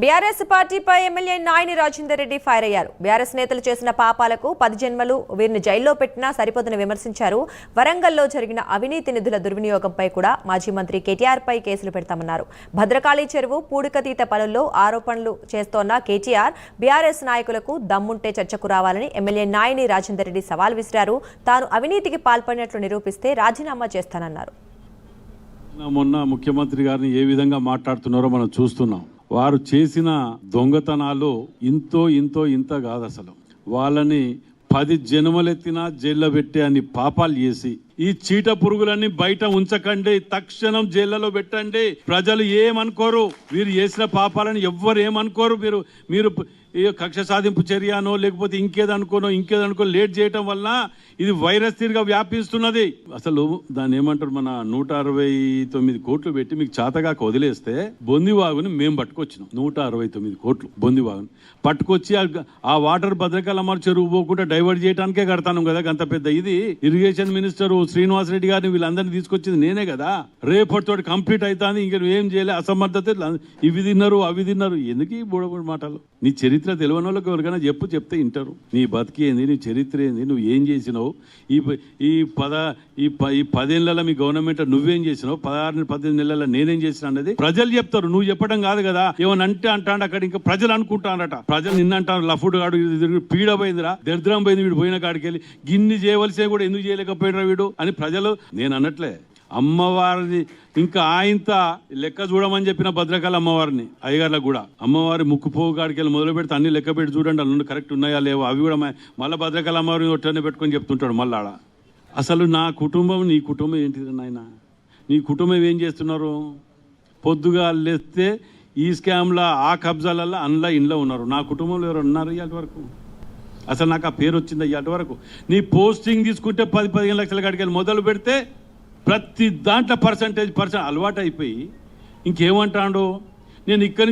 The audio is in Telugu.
బీఆర్ఎస్ పార్టీపై ఎమ్మెల్యే నాయని రాజేందర్ రెడ్డి ఫైర్ అయ్యారు. బీఆర్ఎస్ నేతలు చేసిన పాపాలకు 10 జన్మలు వీరిని జైల్లో పెట్టినా సరిపోదని విమర్శించారు. వరంగల్లో జరిగిన అవినీతి నిధుల దుర్వినియోగంపై కూడా మాజీ మంత్రి కేటీఆర్ పై కేసులు పెడతామన్నారు. భద్రకాళి చెరువు పూడికతీత పనుల్లో ఆరోపణలు చేస్తోన్న కేటీఆర్ బీఆర్ఎస్ నాయకులకు దమ్ముంటే చర్చకు రావాలని ఎమ్మెల్యే నాయని రాజేందర్ రెడ్డి సవాల్ విసిరారు. తాను అవినీతికి పాల్పడినట్లు నిరూపిస్తే రాజీనామా చేస్తానన్నారు. మొన్న ముఖ్యమంత్రి గారిని ఏ విధంగా మాట్లాడుతున్నారో మనం చూస్తున్నాం. వారు చేసిన దొంగతనాలు ఇంత కాదు. అసలు వాళ్ళని 10 జన్మలెత్తినా జైల్లో పెట్టే అన్ని పాపాలు చేసి ఈ చీట పురుగులన్నీ బయట ఉంచకండి, తక్షణం జైళ్లలో పెట్టండి. ప్రజలు ఏమనుకోరు, వీరు చేసిన పాపాలను ఎవ్వరు ఏమనుకోరు. మీరు కక్ష సాధింపు చర్యనో లేకపోతే ఇంకేదనుకో లేట్ చేయటం వల్ల ఇది వైరస్ తిరిగా వ్యాపిస్తున్నది. అసలు దాన్ని ఏమంటారు, మన 169 కోట్లు పెట్టి మీకు చాతగాక వదిలేస్తే బొందివాగుని మేము పట్టుకొచ్చినాం. 169 కోట్లు బొందివాగుని పట్టుకొచ్చి ఆ వాటర్ భద్రకాళమ్మ చెరువు పోకుండా డైవర్ట్ చేయడానికే కడతాను కదా. అంత పెద్ద ఇది ఇరిగేషన్ మినిస్టర్ శ్రీనివాస్ రెడ్డి గారిని వీళ్ళందరినీ తీసుకొచ్చింది నేనే కదా. రేపటితో కంప్లీట్ అవుతుంది, ఇంక ఏం చేయలే, అసమర్థత, ఇవి తిన్నారు అవి తిన్నారు. ఎందుకు ఈ బూడబూడి మాటలు? నీ చరిత్ర తెలియని వాళ్ళకి ఎవరికైనా చెప్తే వింటారు. నీ బతికి ఏంది, నీ చరిత్ర ఏంది, నువ్వు ఏం చేసినావు, ఈ 10 ఏళ్ళ మీ గవర్నమెంట్ నువ్వేం చేసినావు, 16-18 నెలల నేనేం చేసిన అన్నది ప్రజలు చెప్తారు. నువ్వు చెప్పడం కాదు కదా. ఏమనంటే అంటాడు అక్కడ, ఇంకా ప్రజలు అనుకుంటారట. ప్రజలు నిన్నంటారు లఫుడ్ గాడు పీడ పోయిందిరా, దరిద్రం పోయింది వీడు పోయిన కాడికి వెళ్ళి, గిన్ని చేయవలసిన కూడా ఎందుకు చేయలేకపోయినరా వీడు అని ప్రజలు. నేను అన్నట్లే అమ్మవారిని ఇంకా ఆయంత లెక్క చూడమని చెప్పిన భద్రకాళి అమ్మవారిని అయ్యగారులకు కూడా అమ్మవారి ముక్కుపోగు కాడికి వెళ్ళి మొదలు పెడితే అన్ని లెక్క పెట్టి చూడండి, అల్లు కరెక్ట్ ఉన్నాయా లేవో అవి కూడా మళ్ళీ భద్రకాళి అమ్మవారిని ఒట్టనే పెట్టుకొని చెప్తుంటాడు మళ్ళీ ఆడ. అసలు నా కుటుంబం నీ కుటుంబం ఏంటిది నాయన? నీ కుటుంబం ఏం చేస్తున్నారు? పొద్దుగా లేస్తే ఈ స్కామ్ల ఆ కబ్జాలలో అందులో ఇంట్లో ఉన్నారు. నా కుటుంబంలో ఎవరు ఉన్నారు ఇవాటి వరకు? అసలు నాకు ఆ పేరు వచ్చింది ఇవాటి వరకు? నీ పోస్టింగ్ తీసుకుంటే 10-15 లక్షల కాడికి వెళ్ళి మొదలు పెడితే ప్రతి దాంట్లో పర్సంటేజ్ అలవాటు అయిపోయి ఇంకేమంటాడు, నేను ఇక్కడి